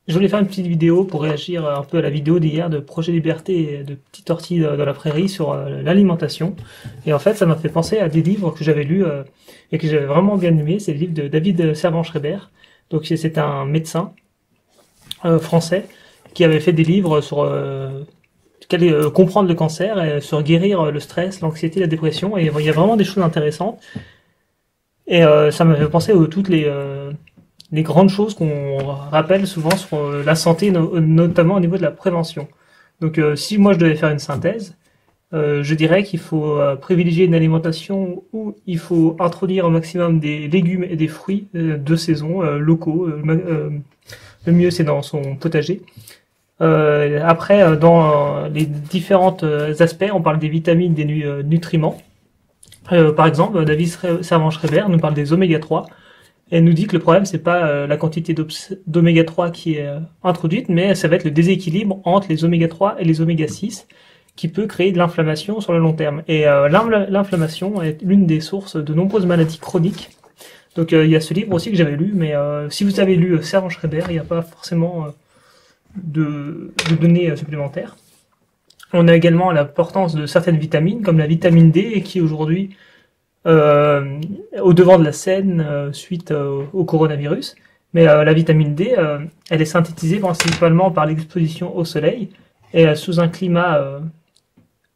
Je voulais faire une petite vidéo pour réagir un peu à la vidéo d'hier de Projet Liberté et de Petite Ortie dans la Prairie sur l'alimentation. Et en fait, ça m'a fait penser à des livres que j'avais lus et que j'avais vraiment bien aimé. C'est le livre de David Servan-Schreiber. Donc c'est un médecin français qui avait fait des livres sur comprendre le cancer et sur guérir le stress, l'anxiété, la dépression. Et il y a vraiment des choses intéressantes. Et ça m'a fait penser à toutes les grandes choses qu'on rappelle souvent sur la santé, notamment au niveau de la prévention. Donc si moi je devais faire une synthèse, je dirais qu'il faut privilégier une alimentation où il faut introduire au maximum des légumes et des fruits de saison, locaux. Le mieux c'est dans son potager. Après, dans les différents aspects, on parle des vitamines, des nutriments. Par exemple, David Servan-Schreiber nous parle des oméga 3. Elle nous dit que le problème, c'est pas la quantité d'oméga 3 qui est introduite, mais ça va être le déséquilibre entre les oméga 3 et les oméga 6 qui peut créer de l'inflammation sur le long terme. Et l'inflammation est l'une des sources de nombreuses maladies chroniques. Donc il y a ce livre aussi que j'avais lu, mais si vous avez lu Servan-Schreiber, il n'y a pas forcément de données supplémentaires. On a également l'importance de certaines vitamines, comme la vitamine D, qui aujourd'hui au devant de la scène suite au coronavirus. Mais la vitamine D, elle est synthétisée principalement par l'exposition au soleil et sous un climat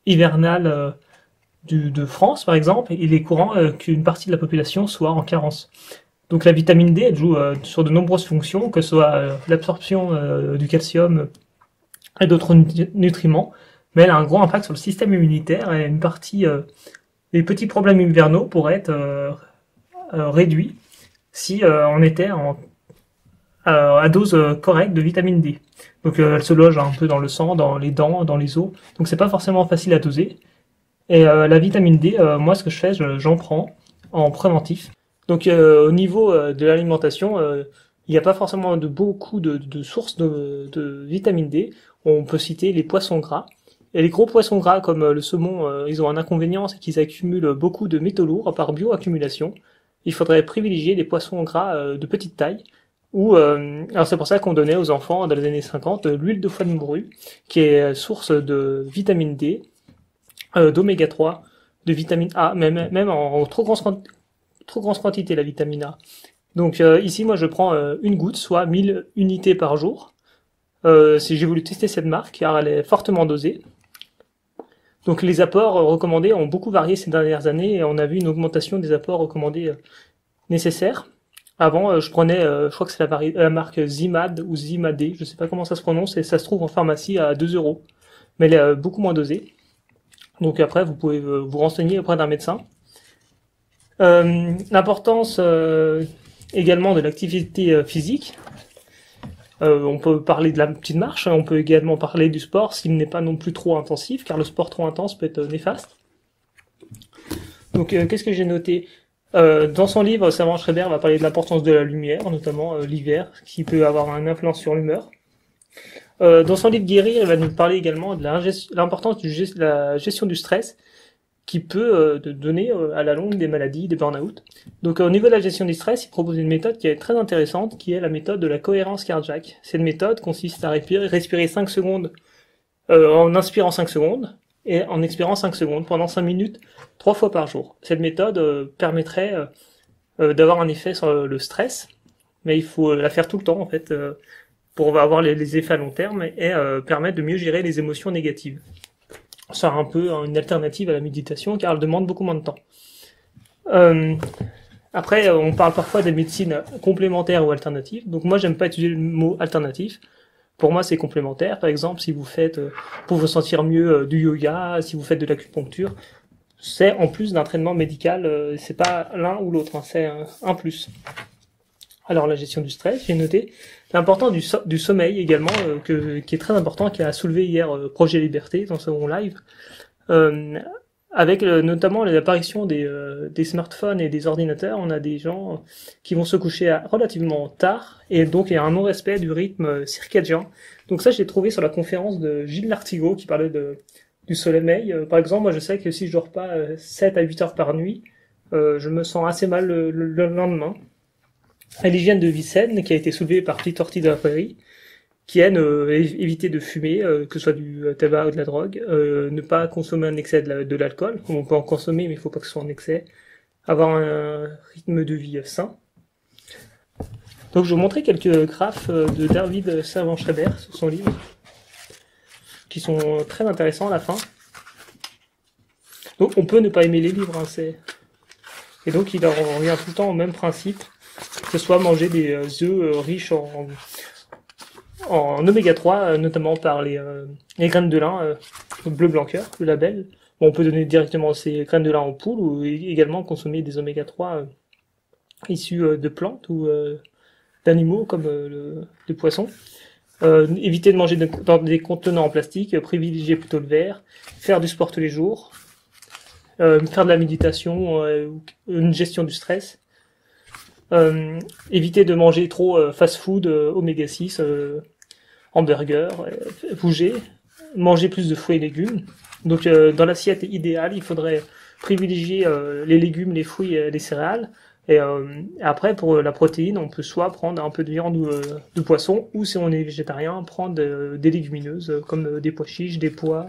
hivernal de France, par exemple, il est courant qu'une partie de la population soit en carence. Donc la vitamine D, elle joue sur de nombreuses fonctions, que ce soit l'absorption du calcium et d'autres nutriments, mais elle a un gros impact sur le système immunitaire et une partie les petits problèmes hivernaux pourraient être réduits si on était à dose correcte de vitamine D. Donc elle se loge un peu dans le sang, dans les dents, dans les os. Donc c'est pas forcément facile à doser. Et la vitamine D, moi ce que je fais, j'en prends en préventif. Donc au niveau de l'alimentation, il n'y a pas forcément beaucoup de sources de vitamine D. On peut citer les poissons gras. Et les gros poissons gras comme le saumon, ils ont un inconvénient, c'est qu'ils accumulent beaucoup de métaux lourds par bioaccumulation. Il faudrait privilégier les poissons gras de petite taille. Alors c'est pour ça qu'on donnait aux enfants dans les années 50 l'huile de foie de morue, qui est source de vitamine D, d'oméga 3, de vitamine A, même en trop grosse quantité la vitamine A. Donc ici moi je prends une goutte, soit 1000 unités par jour. Si j'ai voulu tester cette marque car elle est fortement dosée. Donc les apports recommandés ont beaucoup varié ces dernières années et on a vu une augmentation des apports recommandés nécessaires. Avant, je prenais, je crois que c'est la marque Zimad ou Zimadé, je sais pas comment ça se prononce, et ça se trouve en pharmacie à 2 euros. Mais elle est beaucoup moins dosée. Donc après, vous pouvez vous renseigner auprès d'un médecin. L'importance également de l'activité physique. On peut parler de la petite marche, on peut également parler du sport s'il n'est pas non plus trop intensif, car le sport trop intense peut être néfaste. Donc qu'est-ce que j'ai noté dans son livre, Servan-Schreiber va parler de l'importance de la lumière, notamment l'hiver, qui peut avoir une influence sur l'humeur. Dans son livre Guérir, il va nous parler également de l'importance de la gestion du stress, qui peut donner à la longue des maladies, des burn-out. Donc au niveau de la gestion du stress, il propose une méthode qui est très intéressante, qui est la méthode de la cohérence cardiaque. Cette méthode consiste à respirer 5 secondes, en inspirant 5 secondes, et en expirant 5 secondes pendant 5 minutes, 3 fois par jour. Cette méthode permettrait d'avoir un effet sur le stress, mais il faut la faire tout le temps en fait, pour avoir les effets à long terme et permettre de mieux gérer les émotions négatives. C'est un peu une alternative à la méditation car elle demande beaucoup moins de temps. Après, on parle parfois des médecines complémentaires ou alternatives. Donc moi, j'aime pas utiliser le mot alternatif. Pour moi, c'est complémentaire. Par exemple, si vous faites, pour vous sentir mieux, du yoga, si vous faites de l'acupuncture, c'est en plus d'un traitement médical. C'est pas l'un ou l'autre, hein, c'est un plus. Alors la gestion du stress, j'ai noté l'importance du sommeil également, qui est très important, qui a soulevé hier Projet Liberté dans son live, avec notamment l'apparition des smartphones et des ordinateurs. On a des gens qui vont se coucher relativement tard et donc il y a un non-respect du rythme circadien. Donc ça, j'ai trouvé sur la conférence de Gilles Lartigot qui parlait du sommeil. Par exemple, moi je sais que si je dors pas 7 à 8 heures par nuit, je me sens assez mal le lendemain. À l'hygiène de vie saine, qui a été soulevée par Petite Ortie de la Prairie, qui est éviter de fumer, que ce soit du tabac ou de la drogue, ne pas consommer un excès de l'alcool, on peut en consommer mais il faut pas que ce soit en excès, avoir un rythme de vie sain. Donc je vais vous montrer quelques graphes de David Servan-Schreiber sur son livre, qui sont très intéressants à la fin. Donc on peut ne pas aimer les livres, hein, et donc il revient tout le temps au même principe, que ce soit manger des œufs riches en oméga 3, notamment par les graines de lin bleu blanc cœur, le label. Bon, on peut donner directement ces graines de lin aux poules ou également consommer des oméga 3 issus de plantes ou d'animaux comme les poissons. Éviter de manger dans des contenants en plastique, privilégier plutôt le verre, faire du sport tous les jours, faire de la méditation, une gestion du stress, éviter de manger trop fast-food, oméga 6, hamburger, bouger, manger plus de fruits et légumes. Donc dans l'assiette idéale, il faudrait privilégier les légumes, les fruits et les céréales. Et après, pour la protéine, on peut soit prendre un peu de viande ou de poisson, ou si on est végétarien, prendre des légumineuses comme des pois chiches, des pois,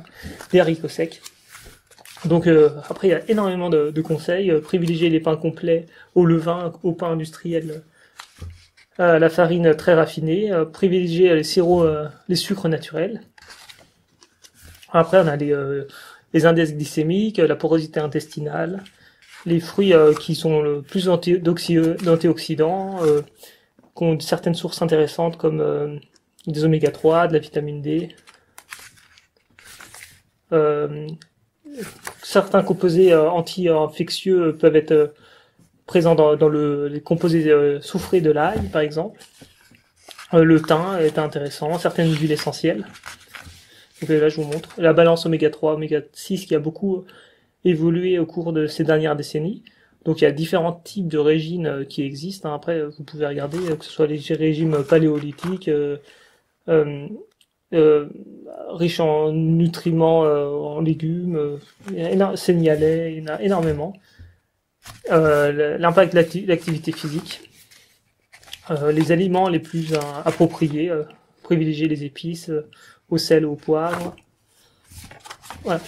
des haricots secs. Donc après, il y a énormément de conseils. Privilégier les pains complets au levain, au pain industriel, la farine très raffinée. Privilégier les sirops, les sucres naturels. Après, on a les index glycémiques, la porosité intestinale, les fruits qui sont le plus d'antioxydants, qui ont certaines sources intéressantes comme des oméga 3, de la vitamine D. Certains composés anti-infectieux peuvent être présents dans les composés soufrés de l'ail, par exemple. Le thym est intéressant, certaines huiles essentielles. Donc là, je vous montre la balance oméga 3, oméga 6 qui a beaucoup évolué au cours de ces dernières décennies. Donc il y a différents types de régimes qui existent. Hein. Après, vous pouvez regarder que ce soit les régimes paléolithiques, riches en nutriments, en légumes, sénégalais, il y en a énormément. L'impact de l'activité physique, les aliments les plus appropriés, privilégier les épices, au sel, au poivre. Voilà.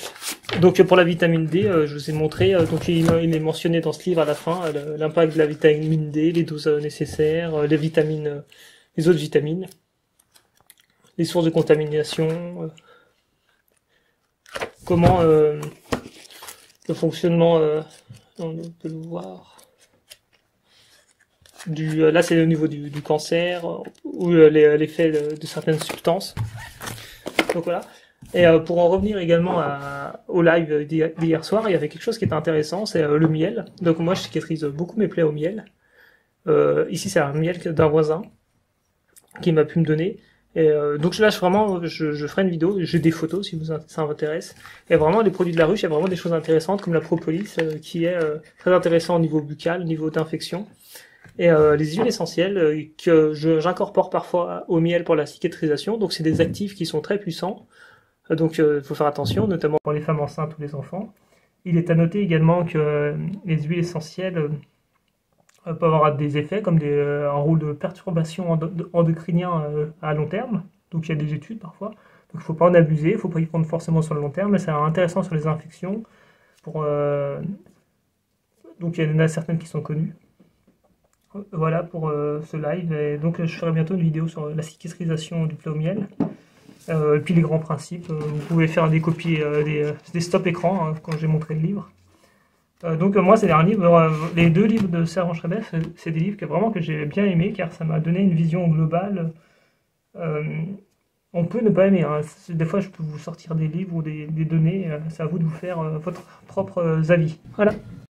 Donc pour la vitamine D, je vous ai montré, donc il est mentionné dans ce livre à la fin, l'impact de la vitamine D, les doses nécessaires, les vitamines, les autres vitamines, les sources de contamination, comment le fonctionnement, on peut le voir, là c'est au niveau du cancer, ou l'effet de certaines substances. Donc voilà. Et pour en revenir également au live d'hier soir, il y avait quelque chose qui était intéressant, c'est le miel. Donc moi je cicatrise beaucoup mes plaies au miel. Ici c'est un miel d'un voisin qui m'a pu me donner. Et donc là je ferai une vidéo, j'ai des photos si ça vous intéresse. Et vraiment les produits de la ruche, il y a vraiment des choses intéressantes comme la propolis qui est très intéressant au niveau buccal, au niveau d'infection. Et les huiles essentielles que j'incorpore parfois au miel pour la cicatrisation. Donc c'est des actifs qui sont très puissants. Donc il faut faire attention, notamment pour les femmes enceintes ou les enfants. Il est à noter également que les huiles essentielles peuvent avoir des effets comme un rôle de perturbation endocrinien à long terme. Donc il y a des études parfois. Donc il ne faut pas en abuser, il ne faut pas y prendre forcément sur le long terme, mais c'est intéressant sur les infections. Donc il y en a certaines qui sont connues. Voilà pour ce live. Et donc je ferai bientôt une vidéo sur la cicatrisation du plaies au miel. Et puis les grands principes, vous pouvez faire des copies, des stop écrans hein, quand j'ai montré le livre. Donc moi c'est un livre, les deux livres de Servan-Schreiber, c'est des livres que j'ai bien aimés car ça m'a donné une vision globale. On peut ne pas aimer, hein. Des fois je peux vous sortir des livres ou des données, c'est à vous de vous faire votre propre avis. Voilà.